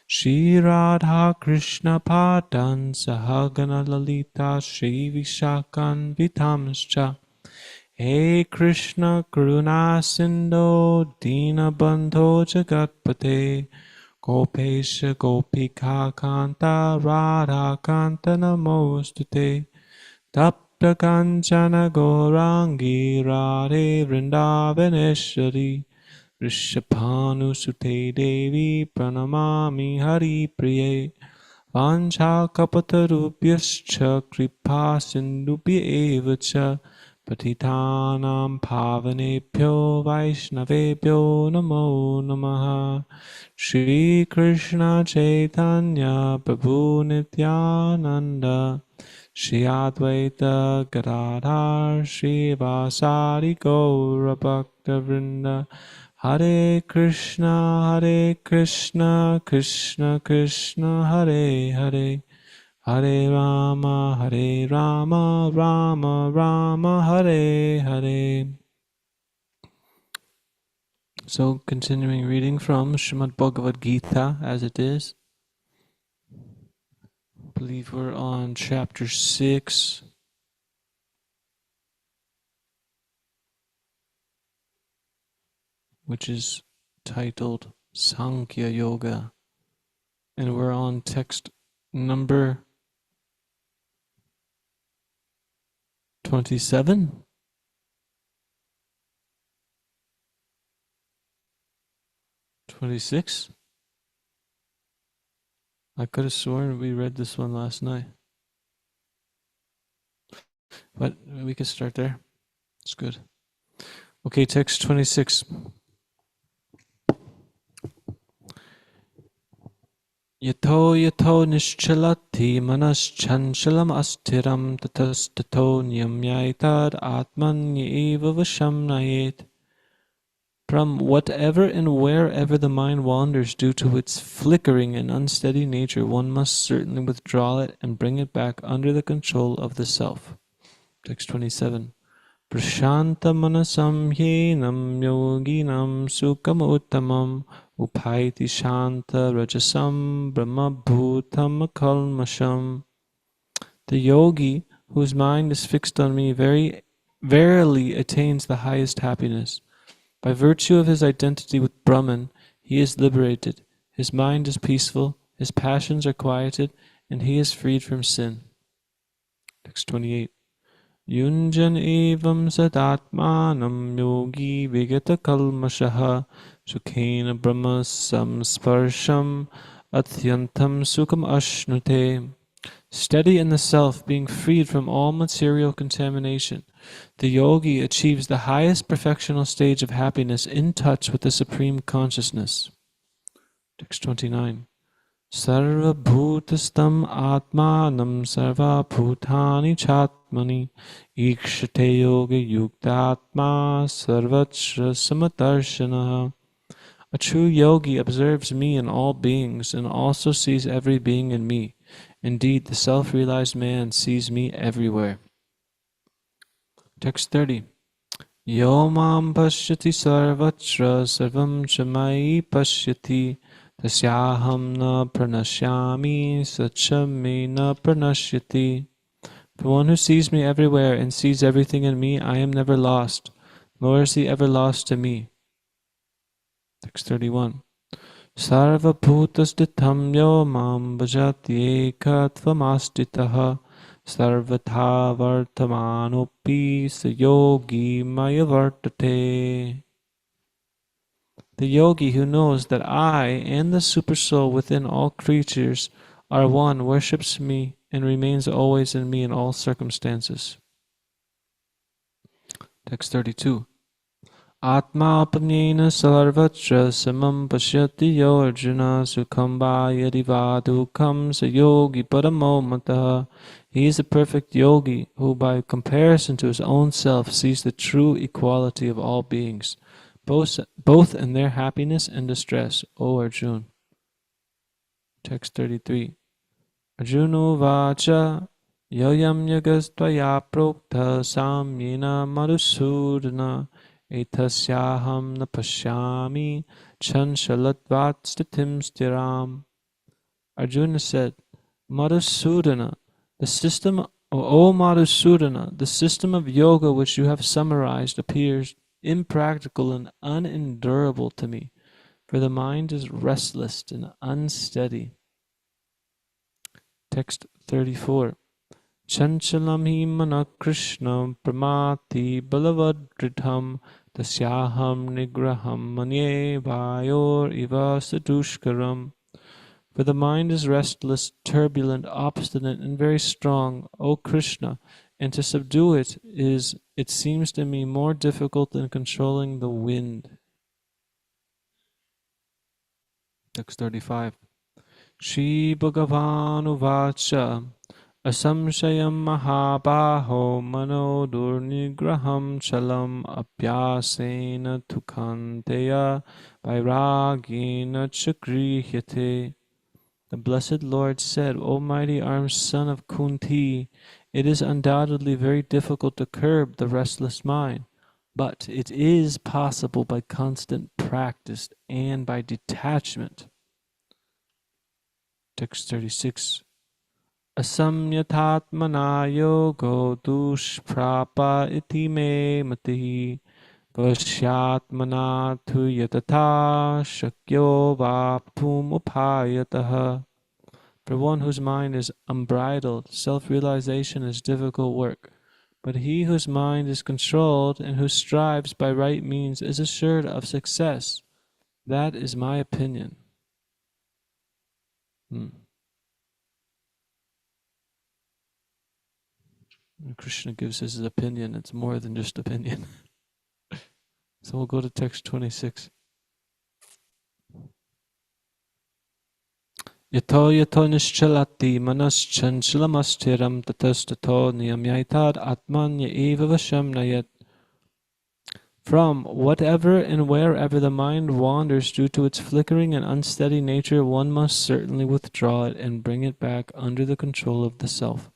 Shri Radha Krishna Padan Sahagana Lalita Shri Vishakan Vitamscha He Krishna Karuna Sindho Dina Bandho Jagatpate Gopesha Gopika Kanta Radha Kanta Namostute Tapta Kanchana Gaurangi Radhe Vrindavaneshwari Rishabhanu Sute Devi Pranamami Hari Priye Vancha Kapatarubhyascha Kripa Sindubhya Evacha Patitanam Pavanebhyo Vaishnavebhyo Namo Namaha Shri Krishna Chaitanya Prabhu Nityananda Shri Advaita Gadadhar Shri Vasari Gaura Bhakta Vrinda Hare Krishna, Krishna Krishna, Hare Hare, Hare Rama, Rama Rama, Hare Hare. So continuing reading from Srimad Bhagavad Gita as it is. I believe we're on chapter 6. Which is titled Sankhya Yoga. And we're on text number 27. 26? I could have sworn we read this one last night. But we can start there. It's good. Okay, text 26. Yato yato nischalati manas-chanchalam astiram tatas-tato nyamyaitad atman-yeva vasham nayet. From whatever and wherever the mind wanders due to its flickering and unsteady nature, one must certainly withdraw it and bring it back under the control of the self. Text 27. Prashanta manasam hyenam yoginam sukam uttamam upaiti shanta rajasam brahmabhutam kalmasham. The yogi, whose mind is fixed on me, verily attains the highest happiness. By virtue of his identity with Brahman, he is liberated, his mind is peaceful, his passions are quieted, and he is freed from sin. Text 28. Yunjan evam sadatmanam yogi vigata kalmashaha sukhena brahma samsparsham athyantam sukham ashnute. Steady in the self, being freed from all material contamination, the yogi achieves the highest perfectional stage of happiness in touch with the Supreme Consciousness. Text 29. Sarva bhutastam atmanam sarva bhutani chatmani ikshate yoga yuktatma sarvatra samadarshana. A true yogi observes me in all beings and also sees every being in me. Indeed, the self-realized man sees me everywhere. Text 30. Yo mam pashyati sarvatra sarvam chamai pashyati tasyaham na pranashyami sacha me na pranashyati. The one who sees me everywhere and sees everything in me, I am never lost, nor is he ever lost to me. Text 31. Sarva bhutasthitham yo mam bhajati ekatvam sarvatha vartamanopi sayogi maya vartate. The yogi who knows that I and the Supersoul within all creatures are one worships me and remains always in me in all circumstances. Text 32. Atma apanyena sarvatra samam pashyati yo arjuna sukham va yadi va dukham sayogi paramo mataha. He is a perfect yogi who by comparison to his own self sees the true equality of all beings, both in their happiness and distress, O Arjuna. Text 33. Arjuna vacha yoyam yagastvaya prokta samyena madhusudana etasyaham na pashyami chanshalatvat stitim stiram. Arjuna said, Madhusudana, O Madhusudana, the system of yoga which you have summarized appears impractical and unendurable to me, for the mind is restless and unsteady. Text 34. Chanchalam hi mana Krishna pramati balavadridham tasyaham nigraham manye vayor iva sadushkaram. For the mind is restless, turbulent, obstinate, and very strong, O Krishna, and to subdue it seems to me, more difficult than controlling the wind. Text 35. Shri Bhagavan Uvacha Asamshayam Mahabaho Mano Durnigraham Chalam Apyasena Tukanteya Vairagena Chakrihyate. The blessed Lord said, O mighty armed son of Kunti, it is undoubtedly very difficult to curb the restless mind, but it is possible by constant practice and by detachment. Text 36. Asamyatatmana yogo dushprapa iti me mati vashyatmana tu yatata shakyo vaptum upayataha. For one whose mind is unbridled, self-realization is difficult work. But he whose mind is controlled and who strives by right means is assured of success. That is my opinion. When Krishna gives his opinion, it's more than just opinion. So we'll go to text 26. Yato yato nischalati manaschanshalamastiram tatastato niyamyaitad atmanya eva vasham nayat. From whatever and wherever the mind wanders due to its flickering and unsteady nature, one must certainly withdraw it and bring it back under the control of the self.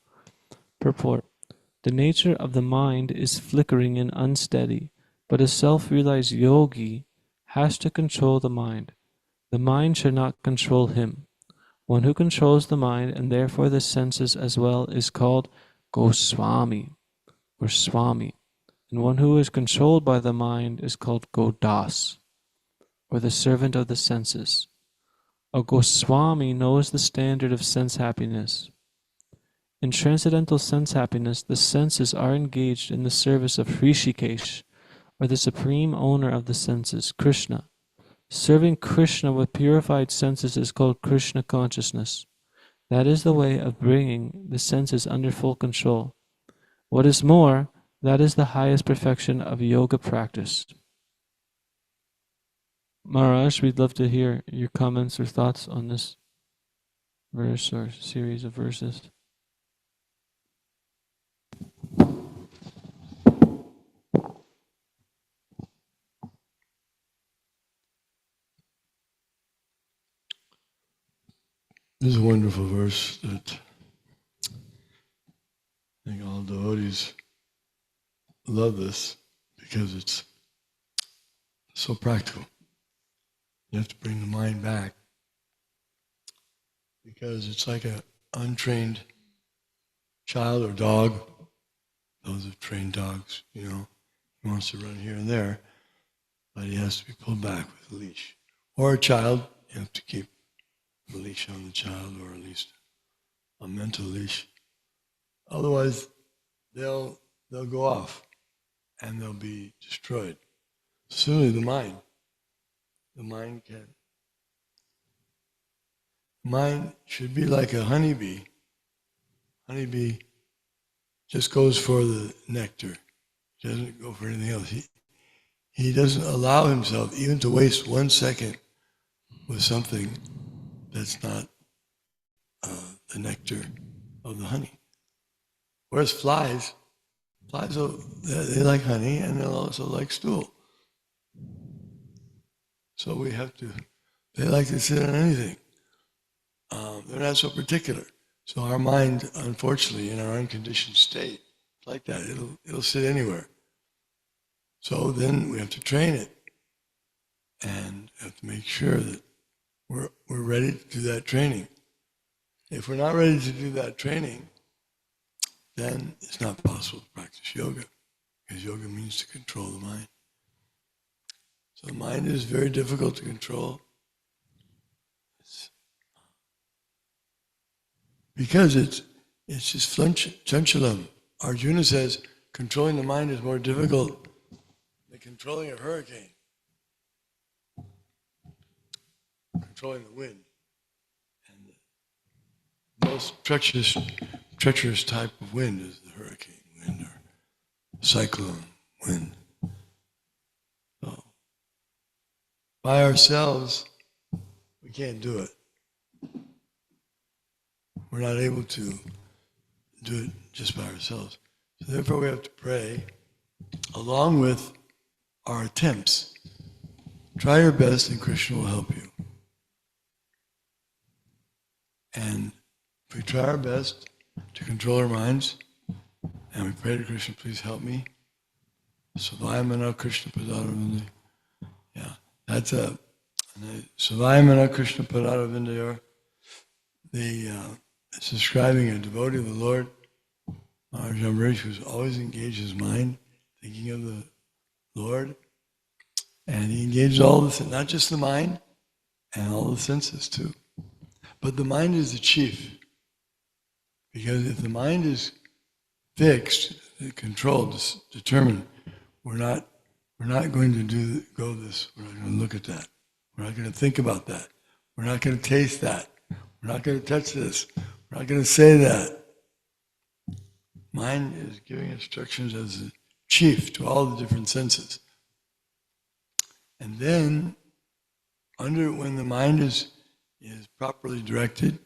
Purport. The nature of the mind is flickering and unsteady, but a self-realized yogi has to control the mind. The mind should not control him. One who controls the mind and therefore the senses as well is called Goswami or Swami, and one who is controlled by the mind is called Godas, or the servant of the senses. A Goswami knows the standard of sense happiness. In transcendental sense happiness, the senses are engaged in the service of Hrishikesh, or the supreme owner of the senses, Krishna. Serving Krishna with purified senses is called Krishna consciousness. That is the way of bringing the senses under full control. What is more, that is the highest perfection of yoga practice. Maharaj, we'd love to hear your comments or thoughts on this verse or series of verses. This is a wonderful verse that I think all devotees love this because it's so practical. You have to bring the mind back because it's like an untrained child or dog. Those have trained dogs, he wants to run here and there, but he has to be pulled back with a leash. Or a child, you have to keep a leash on the child, or at least a mental leash. Otherwise, they'll go off and they'll be destroyed. Similarly, the mind should be like a honeybee. Honeybee just goes for the nectar. He doesn't go for anything else. He doesn't allow himself even to waste 1 second with something that's not the nectar of the honey. Whereas flies they like honey and they'll also like stool. So they like to sit on anything. They're not so particular. So our mind, unfortunately, in our unconditioned state, like that, it'll sit anywhere. So then we have to train it and have to make sure that we're ready to do that training. If we're not ready to do that training, then it's not possible to practice yoga, because yoga means to control the mind. So the mind is very difficult to control because it's just chanchalam. Arjuna says controlling the mind is more difficult than controlling a hurricane, controlling the wind. And the most treacherous type of wind is the hurricane wind or cyclone wind. So by ourselves, we can't do it. We're not able to do it just by ourselves. So therefore we have to pray along with our attempts. Try your best and Krishna will help you. And if we try our best to control our minds, and we pray to Krishna, please help me. Savayamana Krishna Padaravinda. Yeah, that's a Savayamana Krishna Padaravinda. It's describing a devotee of the Lord, Maharaj Amrish, who's always engaged his mind, thinking of the Lord. And he engaged all the, not just the mind, and all the senses too. But the mind is the chief. Because if the mind is fixed, controlled, determined, we're not going to go this, we're not going to look at that. We're not going to think about that. We're not going to taste that. We're not going to touch this. We're not going to say that. Mind is giving instructions as the chief to all the different senses. And then, when the mind is properly directed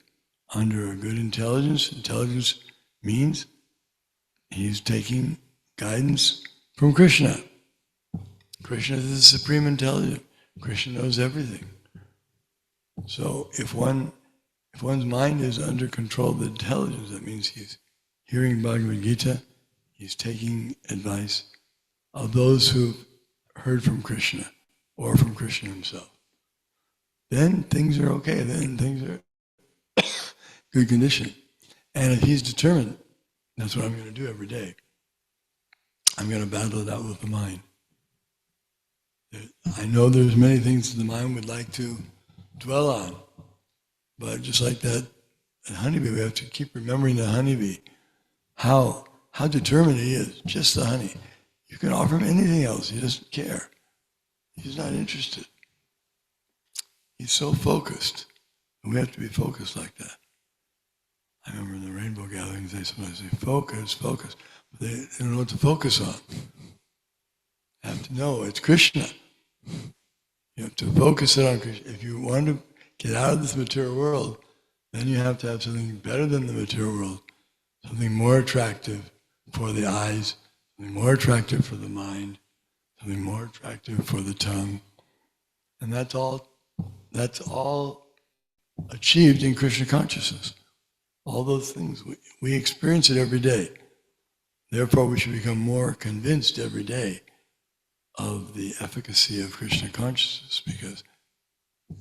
under a good intelligence means he's taking guidance from Krishna. Krishna is the supreme intelligence. Krishna knows everything. So if one's mind is under control of the intelligence, that means he's hearing Bhagavad Gita, he's taking advice of those who've heard from Krishna or from Krishna himself. Then things are okay, then things are good condition. And if he's determined, that's what I'm going to do every day. I'm going to battle it out with the mind. I know there's many things the mind would like to dwell on, but just like that honeybee, we have to keep remembering the honeybee, how determined he is, just the honey. You can offer him anything else, he doesn't care. He's not interested. He's so focused, and we have to be focused like that. I remember in the rainbow gatherings, they sometimes say, focus, focus. But they don't know what to focus on. You have to know it's Krishna. You have to focus it on Krishna. If you want to get out of this material world, then you have to have something better than the material world, something more attractive for the eyes, something more attractive for the mind, something more attractive for the tongue. And that's all achieved in Krishna consciousness. All those things, we experience it every day. Therefore, we should become more convinced every day of the efficacy of Krishna consciousness, because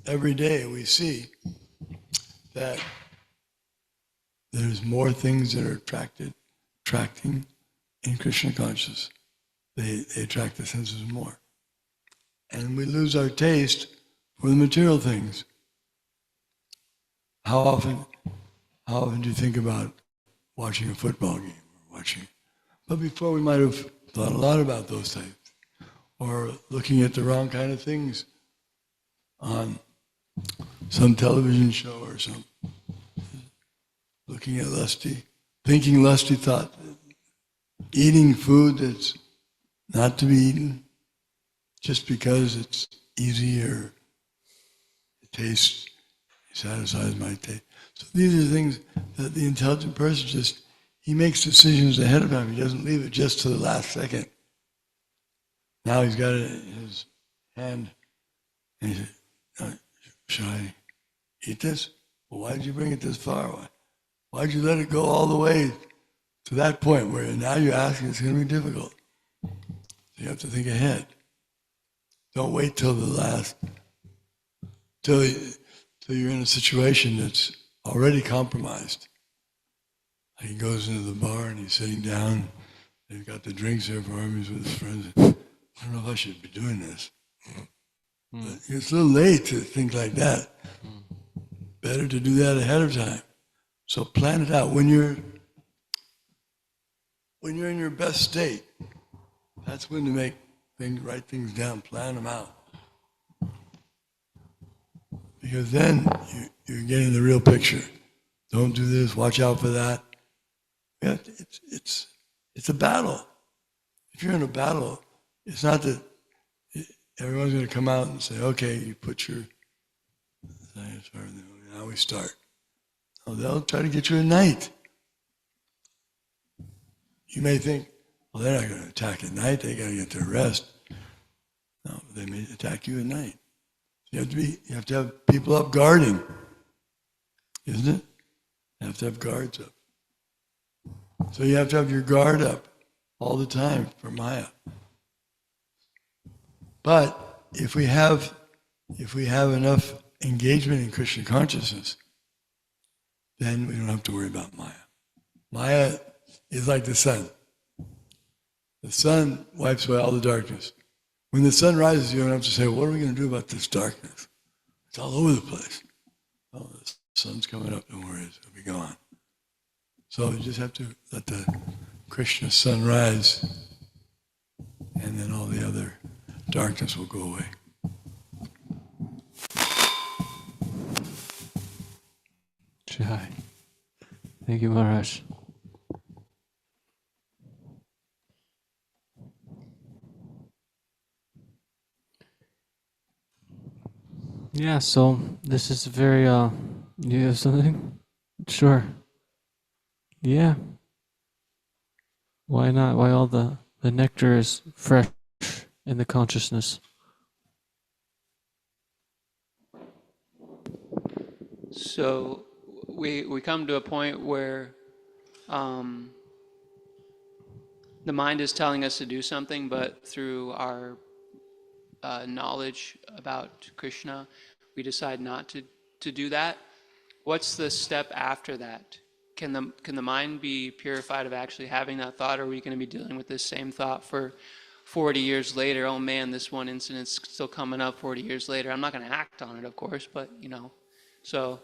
every day we see that there's more things that are attracting in Krishna consciousness. They attract the senses more. And we lose our taste for the material things. How often do you think about watching a football game or watching? But before we might have thought a lot about those types, or looking at the wrong kind of things on some television show or something. Looking at thinking lusty thought, eating food that's not to be eaten just because it's easy or it satisfies my taste. So these are things that the intelligent person he makes decisions ahead of time. He doesn't leave it just to the last second. Now he's got it in his hand, and he said, should I eat this? Well, why did you bring it this far? Why did you let it go all the way to that point where now you're asking it's going to be difficult? So you have to think ahead. Don't wait till the last, till you're in a situation that's already compromised. He goes into the bar and he's sitting down. They've got the drinks there for him. He's with his friends. I don't know if I should be doing this. But it's a little late to think like that. Better to do that ahead of time. So plan it out. When you're in your best state, that's when to write things down, plan them out. Because then you're getting the real picture. Don't do this, watch out for that. Yeah, it's a battle. If you're in a battle, it's not that everyone's going to come out and say, okay, you put your, now we start. No, they'll try to get you at night. You may think, well, they're not going to attack at night, they got to get their rest. No, they may attack you at night. You have to have people up guarding, isn't it? You have to have guards up. So you have to have your guard up all the time for Maya. But if we have enough engagement in Krishna consciousness, then we don't have to worry about Maya. Maya is like the sun. The sun wipes away all the darkness. When the sun rises, you don't have to say, what are we going to do about this darkness? It's all over the place. Oh, the sun's coming up, don't worry, it'll be gone. So you just have to let the Krishna sun rise, and then all the other darkness will go away. Jai. Thank you, Maharaj. Yeah, so this is very, you have something? Sure. Yeah. Why not? Why all the nectar is fresh in the consciousness? So we come to a point where the mind is telling us to do something, but through our knowledge about Krishna, we decide not to do that. What's the step after that? Can the mind be purified of actually having that thought, or are we going to be dealing with this same thought for 40 years later? Oh man, this one incident's still coming up 40 years later. I'm not going to act on it, of course, but So,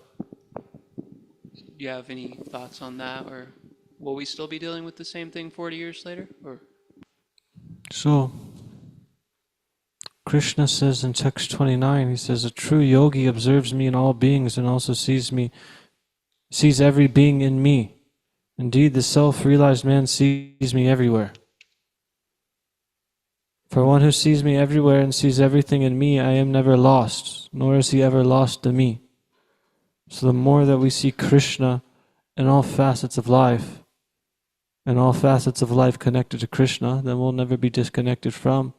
do you have any thoughts on that, or will we still be dealing with the same thing 40 years later? Or So, Krishna says in text 29, he says, a true yogi observes me in all beings and also sees every being in me. Indeed, the self-realized man sees me everywhere. For one who sees me everywhere and sees everything in me, I am never lost, nor is he ever lost to me. So the more that we see Krishna in all facets of life, and all facets of life connected to Krishna, then we'll never be disconnected from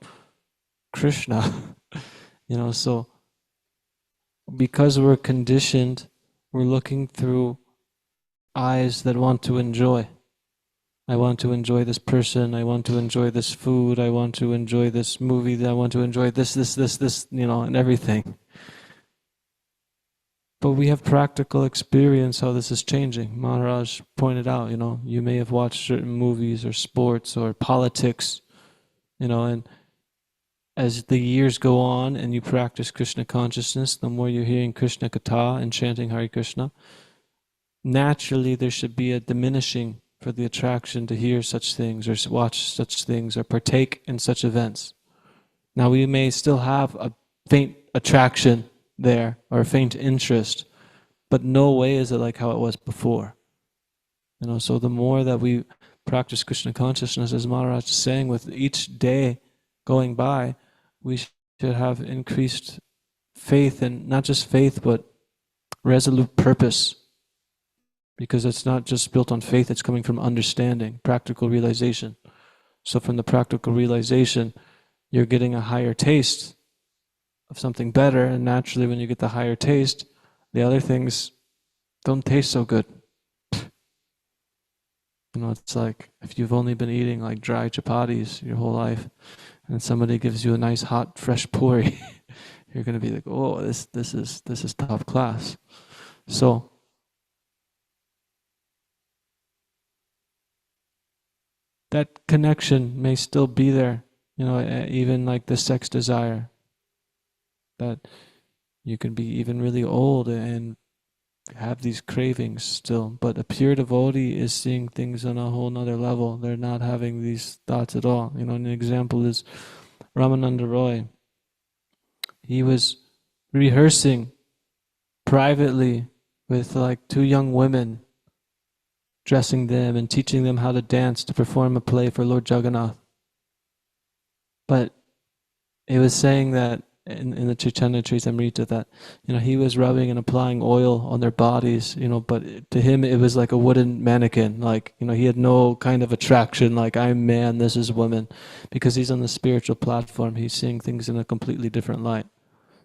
Krishna. So because we're conditioned, we're looking through eyes that want to enjoy. I want to enjoy this person, I want to enjoy this food, I want to enjoy this movie, I want to enjoy this, and everything. But we have practical experience how this is changing. Maharaj pointed out, you may have watched certain movies or sports or politics, and as the years go on and you practice Krishna consciousness, the more you're hearing Krishna Katha and chanting Hare Krishna, naturally there should be a diminishing for the attraction to hear such things or watch such things or partake in such events. Now we may still have a faint attraction there or a faint interest, but no way is it like how it was before. So the more that we practice Krishna consciousness, as Maharaj is saying, with each day going by, we should have increased faith, and not just faith, but resolute purpose. Because it's not just built on faith, it's coming from understanding, practical realization. So from the practical realization, you're getting a higher taste of something better, and naturally when you get the higher taste, the other things don't taste so good. It's like if you've only been eating like dry chapatis your whole life, and somebody gives you a nice hot fresh puri, you're going to be like, oh, this is top class. So that connection may still be there, even like the sex desire, that you can be even really old and have these cravings still. But a pure devotee is seeing things on a whole nother level. They're not having these thoughts at all. An example is Ramananda Roy. He was rehearsing privately with like two young women, dressing them and teaching them how to dance to perform a play for Lord Jagannath. But it was saying that in the Chaitanya Charitamrita that he was rubbing and applying oil on their bodies, but to him it was like a wooden mannequin, like he had no kind of attraction, like I'm man, this is woman, because he's on the spiritual platform. He's seeing things in a completely different light.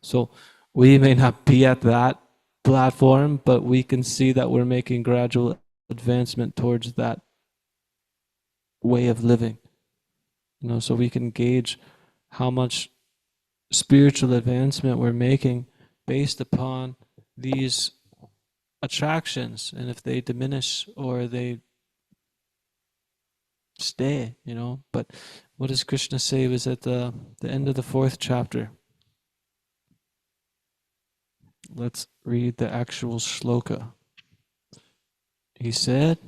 So we may not be at that platform, but we can see that we're making gradual advancement towards that way of living. So we can gauge how much spiritual advancement we're making based upon these attractions, and if they diminish or they stay, But what does Krishna say? It was at the end of the 4th chapter. Let's read the actual shloka. He said,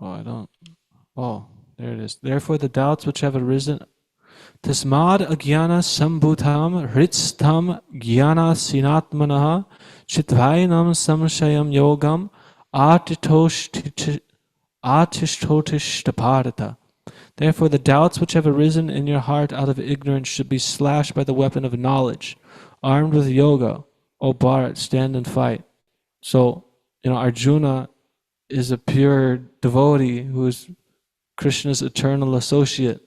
there it is. Therefore the doubts which have arisen, tasmad agyana sambhutam hritstam jnana sinatmanaha chitvainam samshayam yogam atishtotishtapharata. Therefore the doubts which have arisen in your heart out of ignorance should be slashed by the weapon of knowledge. Armed with yoga, O Bharat, stand and fight. So, Arjuna is a pure devotee who is Krishna's eternal associate.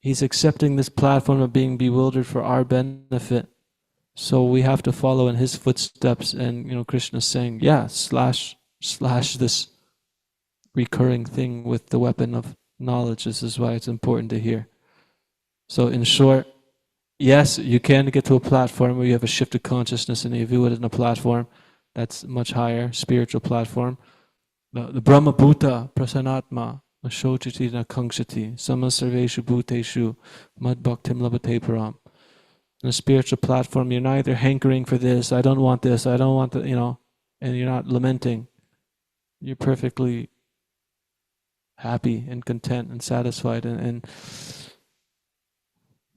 He's accepting this platform of being bewildered for our benefit. So we have to follow in his footsteps, and Krishna's saying, yeah, slash this recurring thing with the weapon of knowledge. This is why it's important to hear. So in short, yes, you can get to a platform where you have a shift of consciousness and you view it in a platform that's much higher, spiritual platform. The Brahma Bhuta Prasanatma Ashochiti na Kangshati Samasarveshu Bhuteshu Mad Bhaktim Labate Param. In a spiritual platform, you're neither hankering for this, I don't want this, I don't want that, and you're not lamenting. You're perfectly happy and content and satisfied, and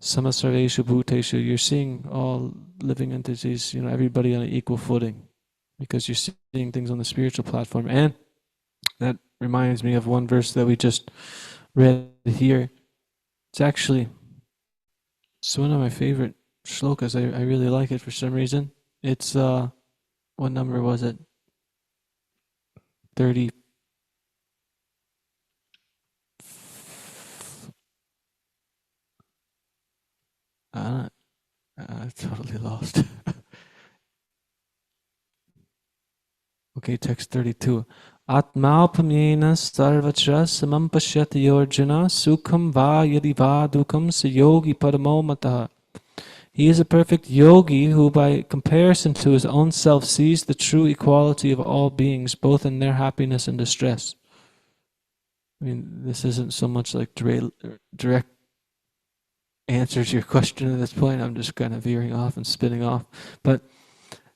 Samasarveshu Bhuteshu, you're seeing all living entities, everybody on an equal footing, because you're seeing things on the spiritual platform. And that reminds me of one verse that we just read here. It's one of my favorite shlokas. I really like it for some reason. It's, what number was it? 30. I totally lost. Okay, text 32. Atmaupamyena sarvatra samam pashyati yorjuna sukham va yadi va dukham sayogi paramo mataha. He is a perfect yogi who by comparison to his own self sees the true equality of all beings, both in their happiness and distress. I mean, this isn't so much like direct answer to your question at this point. I'm just kind of veering off and spinning off. But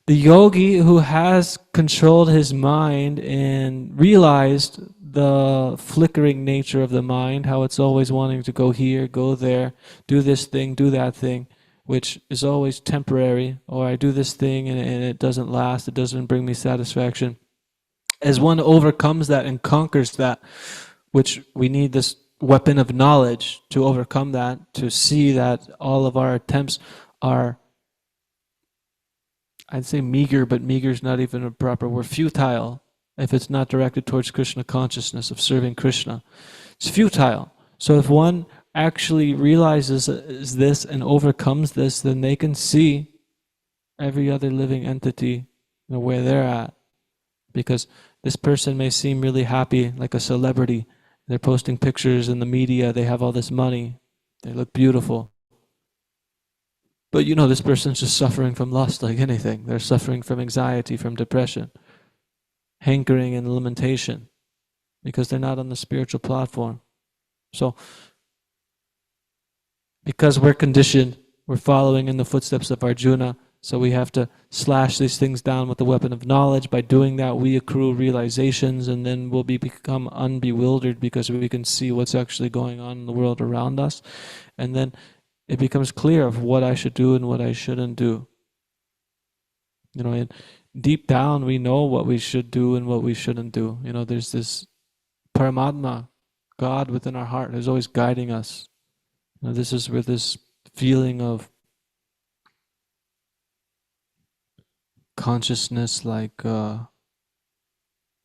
the yogi who has controlled his mind and realized the flickering nature of the mind, how it's always wanting to go here, go there, do this thing, do that thing, which is always temporary, or I do this thing and it doesn't last, it doesn't bring me satisfaction. As one overcomes that and conquers that, which we need this weapon of knowledge to overcome that, to see that all of our attempts are, I'd say meager, but meager is not even a proper word, futile, if it's not directed towards Krishna consciousness, of serving Krishna. It's futile. So if one actually realizes this and overcomes this, then they can see every other living entity, where they're at. Because this person may seem really happy, like a celebrity. They're posting pictures in the media, they have all this money, they look beautiful. But this person's just suffering from lust like anything. They're suffering from anxiety, from depression, hankering and lamentation, because they're not on the spiritual platform. So, because we're conditioned, we're following in the footsteps of Arjuna, so we have to slash these things down with the weapon of knowledge. By doing that, we accrue realizations, and then we'll become unbewildered because we can see what's actually going on in the world around us. And then it becomes clear of what I should do and what I shouldn't do. And deep down, we know what we should do and what we shouldn't do. There's this Paramatma, God within our heart, who's always guiding us. This is where this feeling of consciousness, like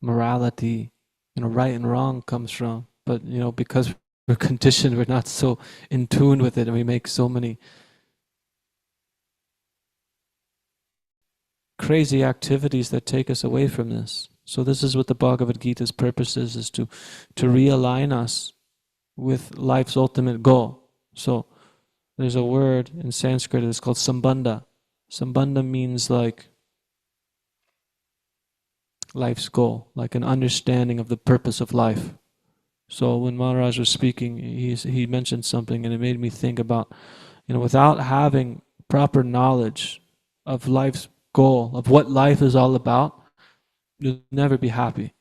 morality, right and wrong comes from. But because we're conditioned, we're not so in tune with it, and we make so many crazy activities that take us away from this. So this is what the Bhagavad Gita's purpose is to realign us with life's ultimate goal. So there's a word in Sanskrit, it's called sambandha. Sambandha means like life's goal, like an understanding of the purpose of life. So when Maharaj was speaking, he mentioned something, and it made me think about, without having proper knowledge of life's goal, of what life is all about, you'll never be happy.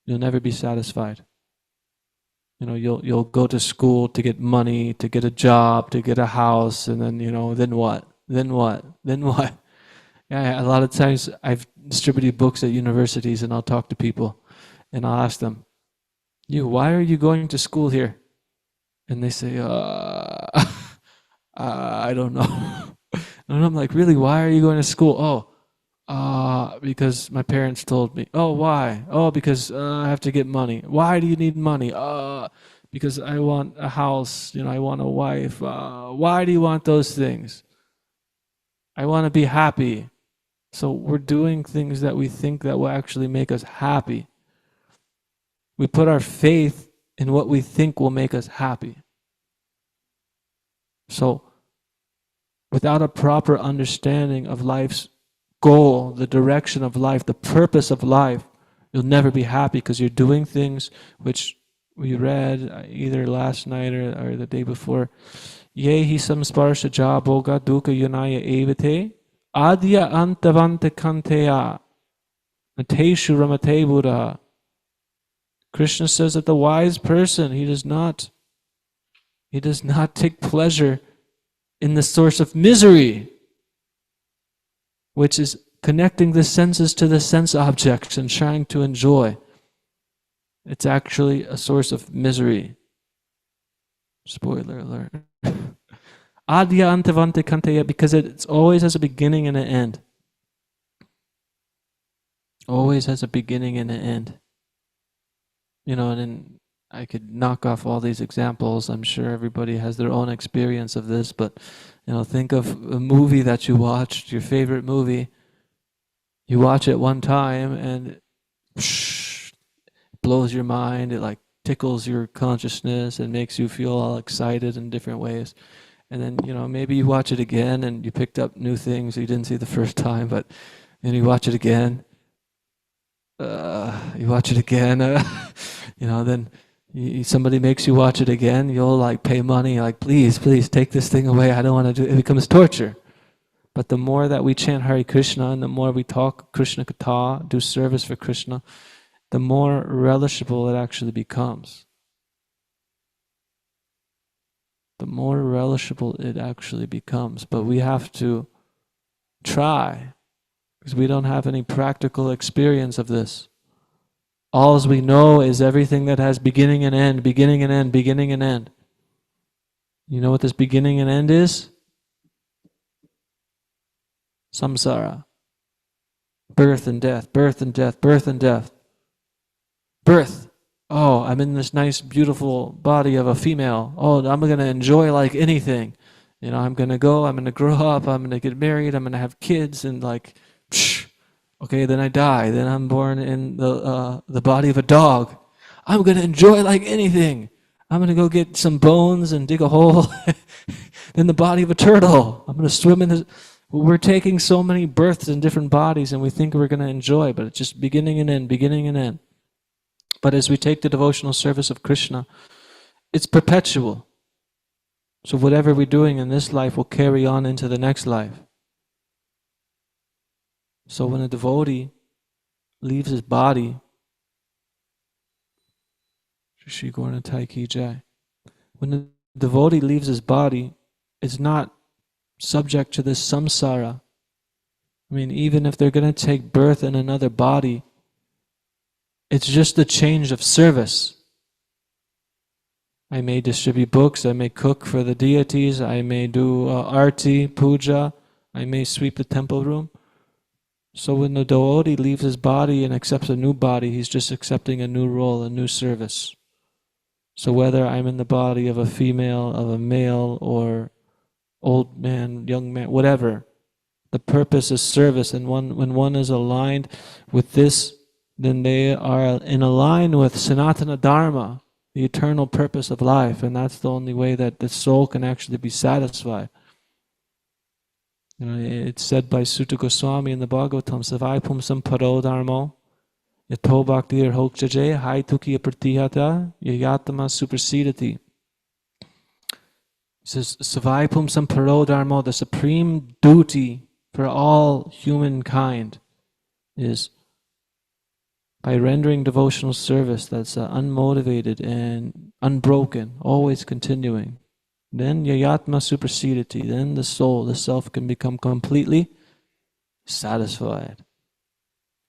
You'll never be satisfied. You'll go to school to get money, to get a job, to get a house, and then then what? Then what? Then what? Yeah, a lot of times I've distributed books at universities, and I'll talk to people, and I'll ask them, why are you going to school here? And they say, I don't know. And I'm like, really, why are you going to school? Because my parents told me. Oh, why? Oh, because I have to get money. Why do you need money? Because I want a house, I want a wife. Why do you want those things? I want to be happy. So we're doing things that we think that will actually make us happy. We put our faith in what we think will make us happy. So without a proper understanding of life's goal, the direction of life, the purpose of life, you'll never be happy, because you're doing things which we read either last night or the day before. Yehi samsparsha ja bhoga dukkha yunaya evate adya antavante kanteya nateshu ramate buddha. Krishna says that the wise person, he does not take pleasure in the source of misery, which is connecting the senses to the sense objects and trying to enjoy. It's actually a source of misery. Spoiler alert. Adya antavante kanteya, because it always has a beginning and an end. Always has a beginning and an end. And then I could knock off all these examples. I'm sure everybody has their own experience of this, but think of a movie that you watched, your favorite movie. You watch it one time and it blows your mind. It like tickles your consciousness and makes you feel all excited in different ways. And then maybe you watch it again and you picked up new things you didn't see the first time, but then you watch it again. You watch it again. Then somebody makes you watch it again. You'll like pay money, like please take this thing away. I don't want to do it. It becomes torture. But the more that we chant Hare Krishna and the more we talk Krishna Katha, do service for Krishna, the more relishable it actually becomes. The more relishable it actually becomes. But we have to try, because we don't have any practical experience of this. All we know is everything that has beginning and end, beginning and end, beginning and end. You know what this beginning and end is? Samsara. Birth and death, birth and death, birth and death. Birth. Oh, I'm in this nice, beautiful body of a female. Oh, I'm going to enjoy like anything. I'm going to go, I'm going to grow up, I'm going to get married, I'm going to have kids, and like, okay, then I die. Then I'm born in the body of a dog. I'm going to enjoy like anything. I'm going to go get some bones and dig a hole in the body of a turtle. I'm going to swim in this. We're taking so many births in different bodies and we think we're going to enjoy, but it's just beginning and end, beginning and end. But as we take the devotional service of Krishna, it's perpetual. So whatever we're doing in this life will carry on into the next life. So when a devotee leaves his body, Shri Gauranatai Ki Jai. When the devotee leaves his body, it's not subject to this samsara. I mean, even if they're going to take birth in another body, it's just a change of service. I may distribute books, I may cook for the deities, I may do arti, puja, I may sweep the temple room. So when the devotee leaves his body and accepts a new body, he's just accepting a new role, a new service. So whether I'm in the body of a female, of a male, or old man, young man, whatever, the purpose is service. And when one is aligned with this, then they are in line with Sanatana Dharma, the eternal purpose of life. And that's the only way that the soul can actually be satisfied. You know, it's said by Sutta Goswami in the Bhagavatam, Savai Pumsam Paro Dharmo, Yato Bhaktir Hokjaje, Hai Tukiya Pratihata, Yayatama Supersedati. It says, Savai Pumsam Paro Dharmo, the supreme duty for all humankind is by rendering devotional service that's unmotivated and unbroken, always continuing. Then yayatma supersedati, then the soul, the self can become completely satisfied.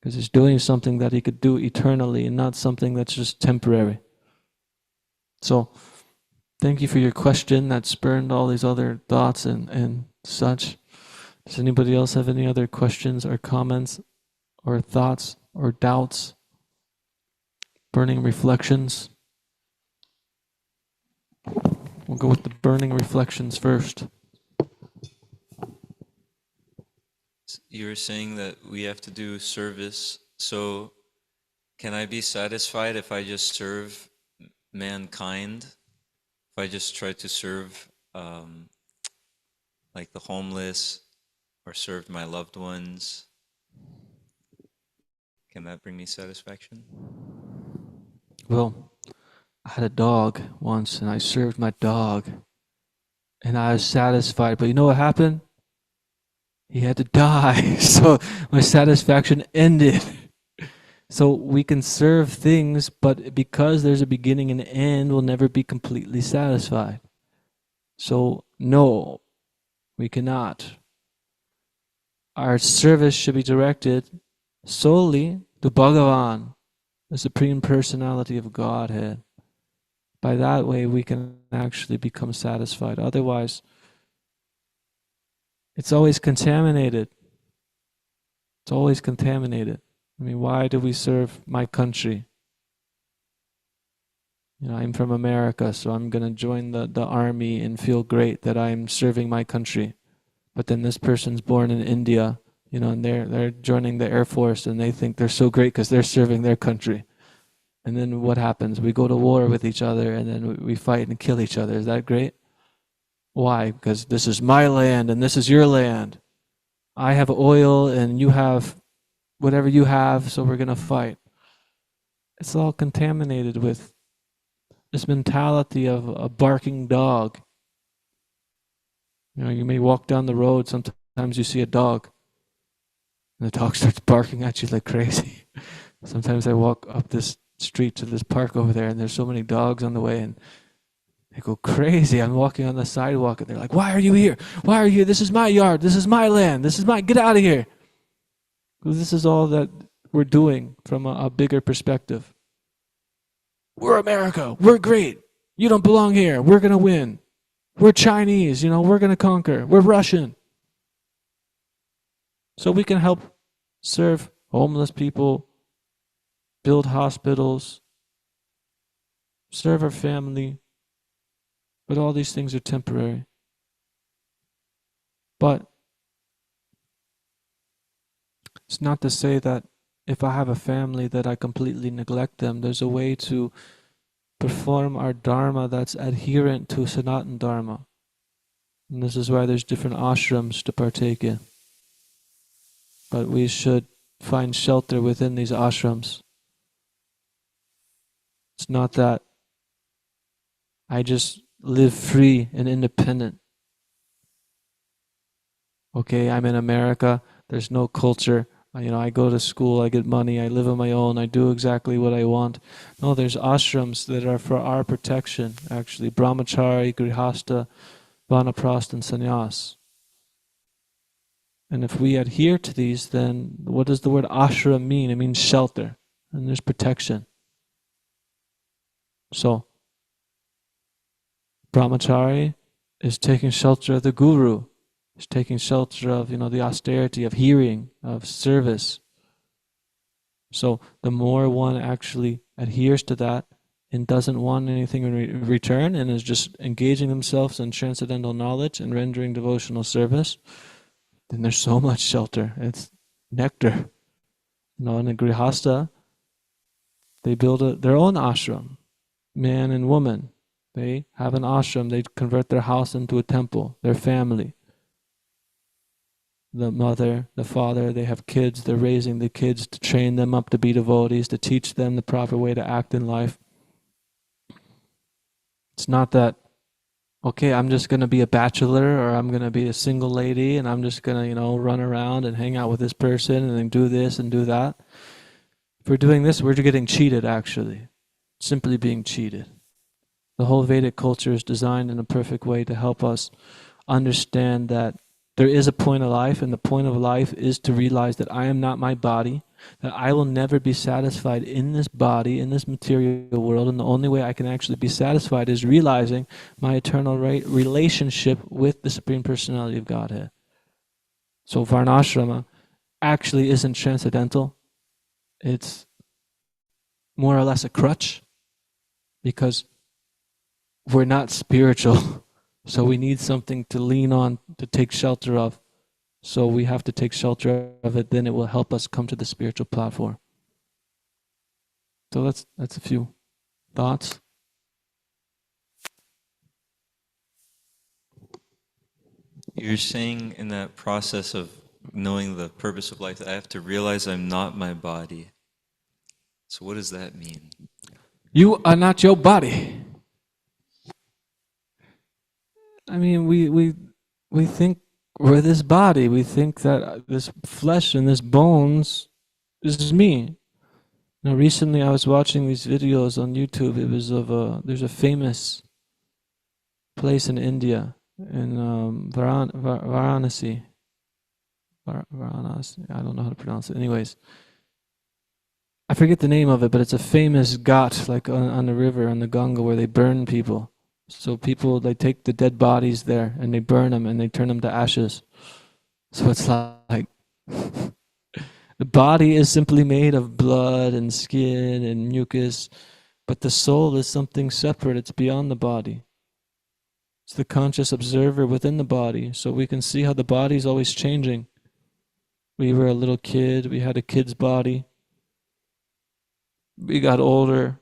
Because it's doing something that he could do eternally and not something that's just temporary. So, thank you for your question that spurned all these other thoughts and such. Does anybody else have any other questions or comments or thoughts or doubts? Burning reflections? We'll go with the burning reflections first. You were saying that we have to do service, so can I be satisfied if I just serve mankind? If I just try to serve like the homeless or serve my loved ones, can that bring me satisfaction? Well, I had a dog once and I served my dog and I was satisfied, but you know what happened? He had to die, so my satisfaction ended. So we can serve things, but because there's a beginning and end, we'll never be completely satisfied. So no, we cannot. Our service should be directed solely to Bhagavan, the Supreme Personality of Godhead. By that way, we can actually become satisfied. Otherwise, it's always contaminated. It's always contaminated. I mean, why do we serve my country? You know, I'm from America, so I'm going to join the army and feel great that I'm serving my country. But then this person's born in India, you know, and they're joining the Air Force and they think they're so great because they're serving their country. And then what happens? We go to war with each other and then we fight and kill each other. Is that great? Why? Because this is my land and this is your land. I have oil and you have whatever you have, so we're going to fight. It's all contaminated with this mentality of a barking dog. You know, you may walk down the road, sometimes you see a dog, and the dog starts barking at you like crazy. Sometimes I walk up this street to this park over there, and there's so many dogs on the way, and they go crazy. I'm walking on the sidewalk, and they're like, why are you here? Why are you here? This is my yard. This is my land. This is my, get out of here. Because this is all that we're doing from a bigger perspective. We're America. We're great. You don't belong here. We're going to win. We're Chinese. You know, we're going to conquer. We're Russian. So we can help serve homeless people, build hospitals, serve our family. But all these things are temporary. But it's not to say that if I have a family that I completely neglect them. There's a way to perform our dharma that's adherent to Sanatana Dharma. And this is why there's different ashrams to partake in. But we should find shelter within these ashrams. It's not that I just live free and independent. Okay, I'm in America, there's no culture. I go to school, I get money, I live on my own, I do exactly what I want. No, there's ashrams that are for our protection, actually. Brahmachari, Grihastha, Vanaprastha, and Sannyas. And if we adhere to these, then what does the word ashram mean? It means shelter, and there's protection. So, Brahmachari is taking shelter of the guru, is taking shelter of, the austerity of hearing, of service. So the more one actually adheres to that and doesn't want anything in return and is just engaging themselves in transcendental knowledge and rendering devotional service, then there's so much shelter. It's nectar. In the Grihastha, they build their own ashram, man and woman. They have an ashram, they convert their house into a temple, their family. The mother, the father, they have kids, they're raising the kids to train them up to be devotees, to teach them the proper way to act in life. It's not that, okay, I'm just going to be a bachelor or I'm going to be a single lady and I'm just going to, run around and hang out with this person and then do this and do that. If we're doing this, we're getting cheated, actually. Simply being cheated. The whole Vedic culture is designed in a perfect way to help us understand that there is a point of life, and the point of life is to realize that I am not my body, that I will never be satisfied in this body, in this material world, and the only way I can actually be satisfied is realizing my eternal relationship with the Supreme Personality of Godhead. So Varnashrama actually isn't transcendental. It's more or less a crutch, because we're not spiritual. So we need something to lean on, to take shelter of. So we have to take shelter of it, then it will help us come to the spiritual platform. So that's a few thoughts. You're saying in that process of knowing the purpose of life that I have to realize I'm not my body. So what does that mean? You are not your body. I mean, we think we're this body. We think that this flesh and this bones is me. Now, recently I was watching these videos on YouTube. It was of there's a famous place in India, in Varanasi. Varanasi. I don't know how to pronounce it. Anyways, I forget the name of it, but it's a famous ghat, like on the river, on the Ganga, where they burn people. So people, they take the dead bodies there and they burn them and they turn them to ashes. So it's like the body is simply made of blood and skin and mucus, but the soul is something separate. It's beyond the body. It's the conscious observer within the body. So we can see how the body is always changing. We were a little kid. We had a kid's body. We got older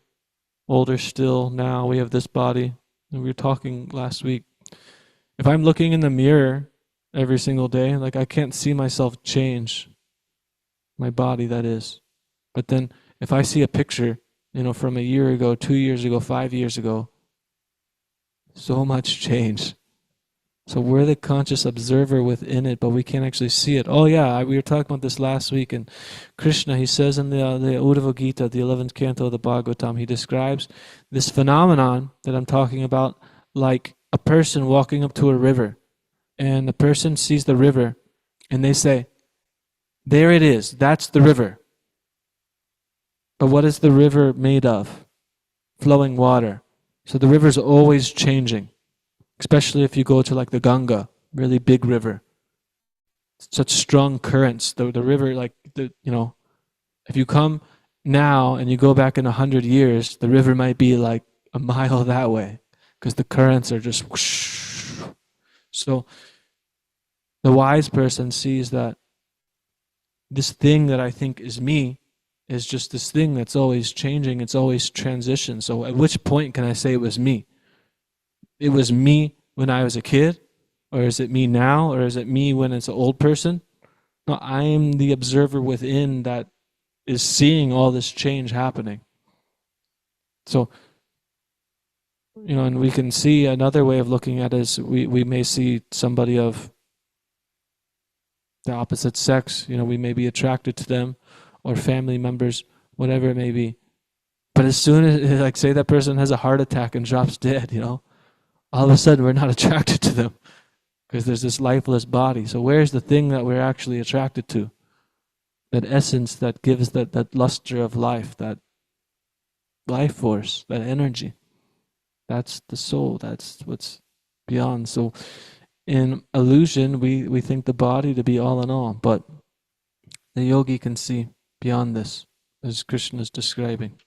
still. Now we have this body. And we were talking last week. If I'm looking in the mirror every single day, like I can't see myself change. My body, that is. But then if I see a picture, from a year ago, 2 years ago, 5 years ago, so much change. So we're the conscious observer within it, but we can't actually see it. Oh yeah, we were talking about this last week, and Krishna, he says in the Uddhava Gita, the 11th canto of the Bhagavatam, he describes this phenomenon that I'm talking about like a person walking up to a river, and the person sees the river, and they say, there it is, that's the river. But what is the river made of? Flowing water. So the river's always changing. Especially if you go to like the Ganga, really big river. Such strong currents. The river, if you come now and you go back in 100 years, the river might be like a mile that way, because the currents are just whoosh. So the wise person sees that this thing that I think is me is just this thing that's always changing, it's always transition. So at which point can I say it was me? It was me when I was a kid, or is it me now, or is it me when it's an old person? No, I am the observer within that is seeing all this change happening. So, and we can see another way of looking at it is we may see somebody of the opposite sex, we may be attracted to them, or family members, whatever it may be. But as soon as, like, say that person has a heart attack and drops dead, all of a sudden we're not attracted to them because there's this lifeless body. So where's the thing that we're actually attracted to? That essence that gives that luster of life, that life force, that energy. That's the soul. That's what's beyond. So in illusion, we think the body to be all in all, but the yogi can see beyond this, as Krishna is describing.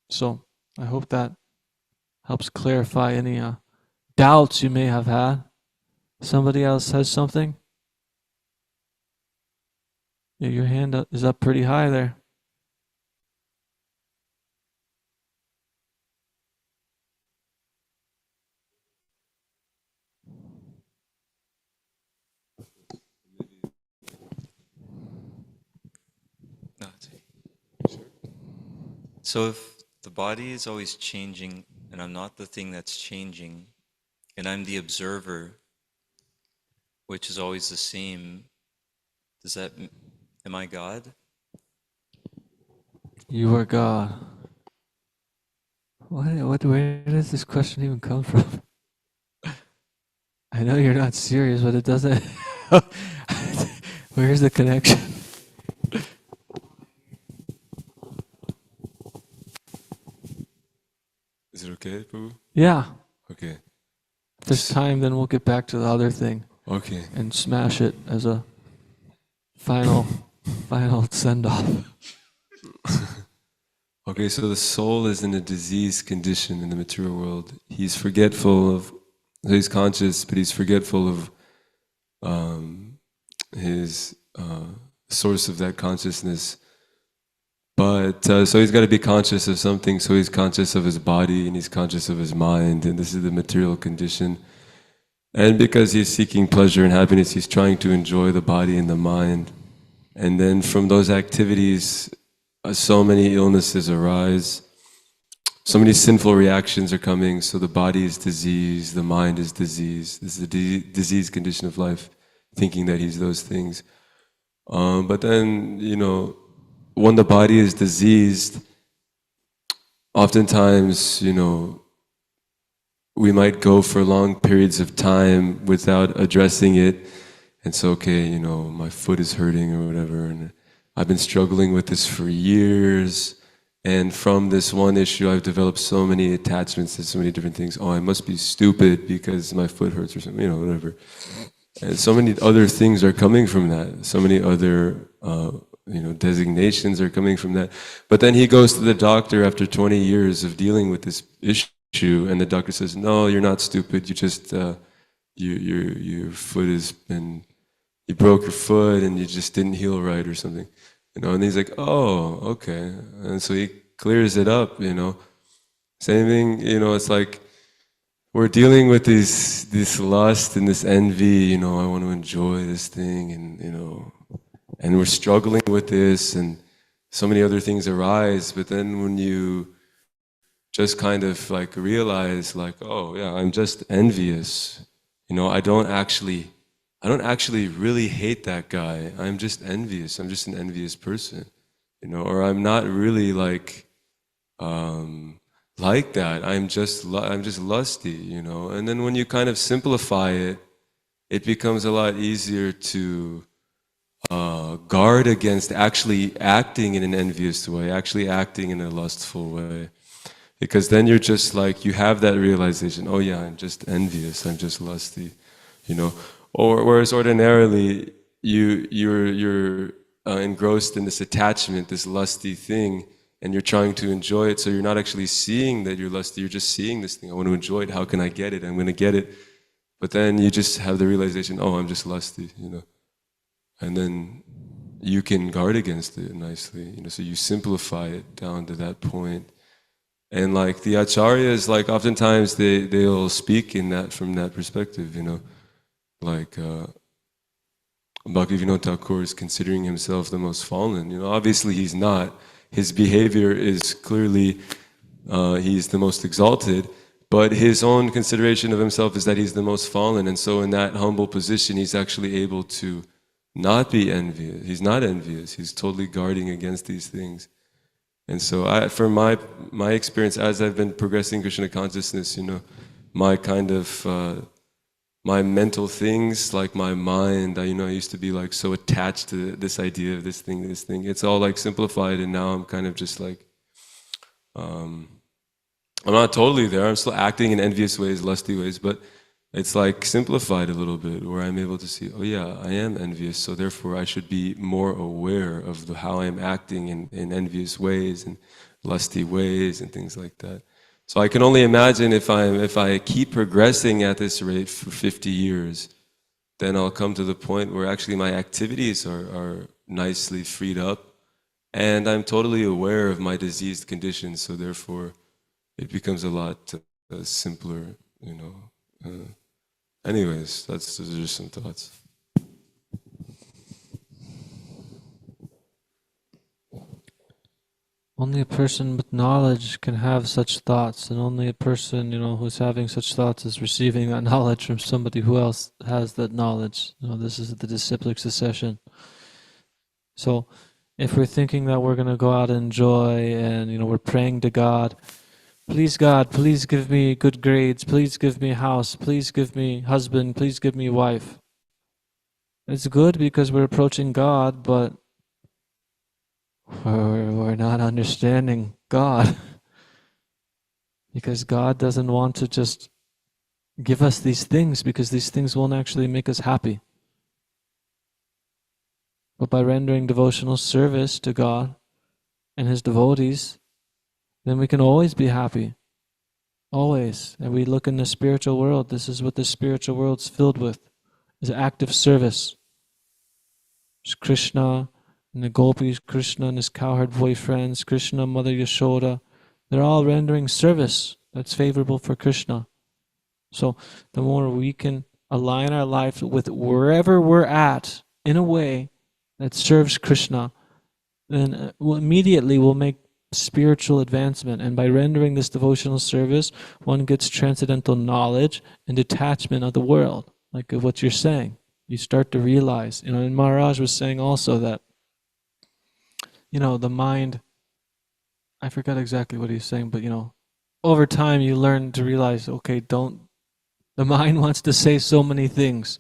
So I hope that helps clarify any doubts you may have had. Somebody else has something? Yeah, your hand is up pretty high there. No, so if the body is always changing and I'm not the thing that's changing and I'm the observer, which is always the same, am I God? You are God. Where does this question even come from? I know you're not serious, but it doesn't. Where's the connection? Is it okay, Prabhu? Yeah. Okay. If there's time, then we'll get back to the other thing. Okay. And smash it as a final send-off. Okay, so the soul is in a diseased condition in the material world. He's forgetful of, so he's conscious, but he's forgetful of his source of that consciousness. But so he's got to be conscious of something. So he's conscious of his body and he's conscious of his mind, and this is the material condition. And because he's seeking pleasure and happiness, he's trying to enjoy the body and the mind. And then from those activities, so many illnesses arise. So many sinful reactions are coming. So the body is diseased, the mind is diseased. This is the diseased condition of life, thinking that he's those things. But then, when the body is diseased, oftentimes, we might go for long periods of time without addressing it. And so, okay, my foot is hurting or whatever, and I've been struggling with this for years. And from this one issue, I've developed so many attachments to so many different things. Oh, I must be stupid because my foot hurts or something, whatever. And so many other things are coming from that. So many other, designations are coming from that. But then he goes to the doctor after 20 years of dealing with this issue, and the doctor says, "No, you're not stupid. You just, your foot has been, you broke your foot, and you just didn't heal right or something." And he's like, "Oh, okay." And so he clears it up. Same thing. It's like we're dealing with this lust and this envy. I want to enjoy this thing, and we're struggling with this, and so many other things arise. But then when you just kind of like realize, like, oh yeah, I'm just envious. I don't actually really hate that guy. I'm just envious. I'm just an envious person, or I'm not really like that. I'm just lusty, And then when you kind of simplify it, it becomes a lot easier to guard against actually acting in an envious way, actually acting in a lustful way. Because then you're just like, you have that realization, oh yeah, I'm just envious, I'm just lusty, Or whereas ordinarily you're engrossed in this attachment, this lusty thing, and you're trying to enjoy it, so you're not actually seeing that you're lusty, you're just seeing this thing, I want to enjoy it, how can I get it, I'm going to get it. But then you just have the realization, oh, I'm just lusty, And then you can guard against it nicely. You know, so you simplify it down to that point. And like the acharyas, like oftentimes they'll speak in that from that perspective. You know, like Bhaktivinoda Thakur is considering himself the most fallen. You know, obviously he's not. His behavior is clearly he's the most exalted, but his own consideration of himself is that he's the most fallen. And so in that humble position, he's actually able to not be envious. He's not envious. He's totally guarding against these things. And so from my experience, as I've been progressing Krishna consciousness, you know, my kind of my mental things, like my mind, I used to be like so attached to this idea of this thing. It's all like simplified, and now I'm kind of just like, I'm not totally there. I'm still acting in envious ways, lusty ways, but it's like simplified a little bit, where I'm able to see, oh yeah, I am envious, so therefore I should be more aware of how I'm acting in envious ways and lusty ways and things like that. So I can only imagine if I keep progressing at this rate for 50 years, then I'll come to the point where actually my activities are nicely freed up, and I'm totally aware of my diseased conditions, so therefore it becomes a lot simpler, you know. Anyways, those are just some thoughts. Only a person with knowledge can have such thoughts, and only a person, you know, who's having such thoughts is receiving that knowledge from somebody who else has that knowledge. You know, this is the disciplic succession. So, if we're thinking that we're going to go out and enjoy, and you know, we're praying to God, God, please give me good grades, please give me a house, please give me husband, please give me wife. It's good because we're approaching God, but we're not understanding God. Because God doesn't want to just give us these things, because these things won't actually make us happy. But by rendering devotional service to God and His devotees, then we can always be happy. Always. And we look in the spiritual world, this is what the spiritual world's filled with, is active service. There's Krishna and the gopis, Krishna and his cowherd boyfriends, Krishna, Mother Yashoda. They're all rendering service that's favorable for Krishna. So the more we can align our life with wherever we're at in a way that serves Krishna, then immediately we'll make spiritual advancement. And by rendering this devotional service, one gets transcendental knowledge and detachment of the world, like of what you're saying. You start to realize, you know, and Maharaj was saying also that, you know, the mind, I forgot exactly what he's saying, but you know, over time you learn to realize, okay, the mind wants to say so many things.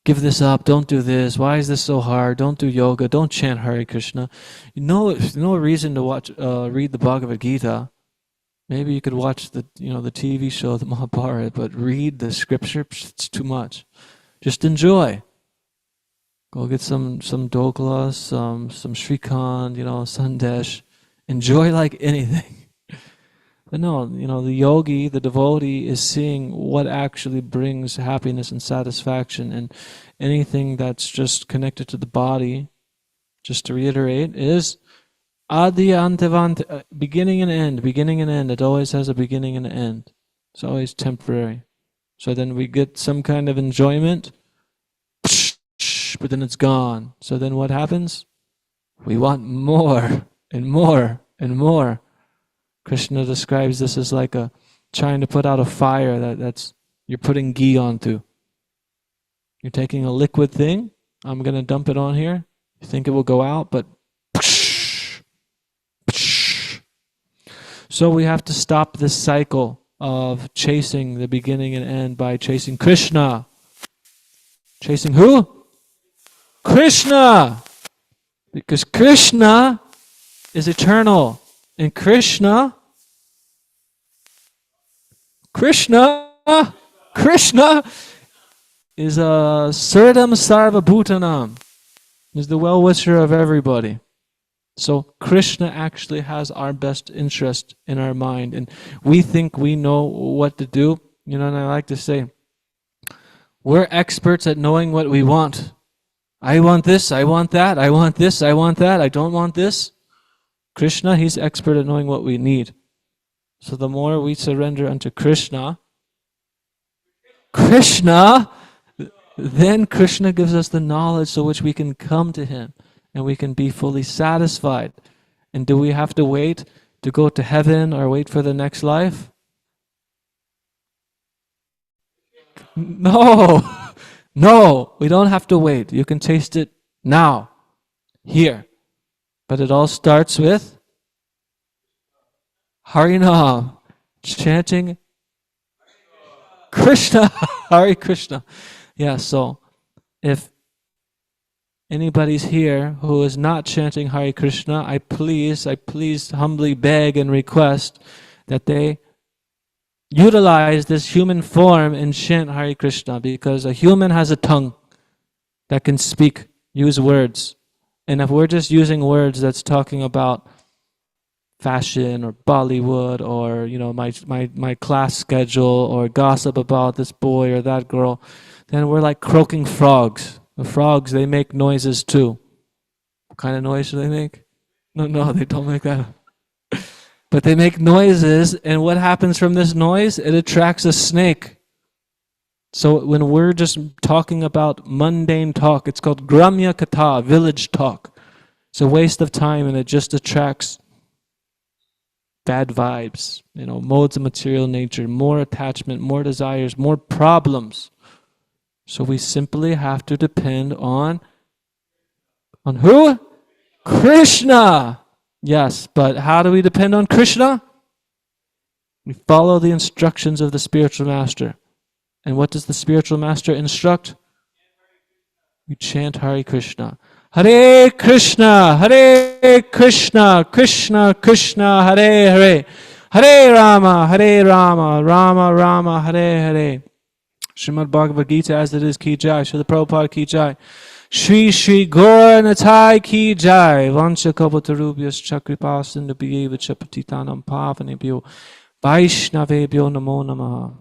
Give this up, don't do this, why is this so hard, don't do yoga, don't chant Hare Krishna. No reason to read the Bhagavad Gita. Maybe you could watch the TV show, the Mahabharata, but read the scripture, it's too much. Just enjoy. Go get some dokla, some shrikand, you know, sandesh. Enjoy like anything. But no, you know, the yogi, the devotee, is seeing what actually brings happiness and satisfaction, and anything that's just connected to the body, just to reiterate, is adi antavant, beginning and end, beginning and end. It always has a beginning and an end. It's always temporary. So then we get some kind of enjoyment, but then it's gone. So then what happens? We want more and more and more. Krishna describes this as like trying to put out a fire that's you're putting ghee onto. You're taking a liquid thing, I'm going to dump it on here. You think it will go out, but so we have to stop this cycle of chasing the beginning and end by chasing Krishna. Chasing who? Krishna! Because Krishna is eternal. And Krishna is a Sardam Sarva Bhutanam, is the well-wisher of everybody. So Krishna actually has our best interest in our mind, and we think we know what to do. You know, and I like to say, we're experts at knowing what we want. I want this, I want that, I want this, I want that, I don't want this. Krishna, he's expert at knowing what we need. So the more we surrender unto Krishna, then Krishna gives us the knowledge so which we can come to him and we can be fully satisfied. And do we have to wait to go to heaven or wait for the next life? No, no, we don't have to wait. You can taste it now, here. But it all starts with Harinam, chanting Krishna, Hare Krishna. Yeah, so if anybody's here who is not chanting Hare Krishna, I please humbly beg and request that they utilize this human form and chant Hare Krishna, because a human has a tongue that can speak, use words. And if we're just using words that's talking about fashion or Bollywood or my class schedule or gossip about this boy or that girl, then we're like croaking frogs. The frogs, they make noises too. What kind of noise do they make? No, they don't make that. But they make noises, and what happens from this noise? It attracts a snake. So when we're just talking about mundane talk, it's called Gramya Katha, village talk. It's a waste of time, and it just attracts bad vibes, modes of material nature, more attachment, more desires, more problems. So we simply have to depend on who? Krishna! Yes, but how do we depend on Krishna? We follow the instructions of the spiritual master. And what does the spiritual master instruct? We chant Hare Krishna. Hare Krishna, Hare Krishna, Krishna Krishna, Hare Hare. Hare Rama, Rama Rama, Hare Hare. Srimad Bhagavad Gita as it is, ki jai. Srila Prabhupada ki jai. Shri Shri Gaur Natai ki jai. Vancha Kalpatarubhyas Chakripasindabhyeva Chapatitanam Pavanebhyo Vaishnavebhyo Namo Namaha.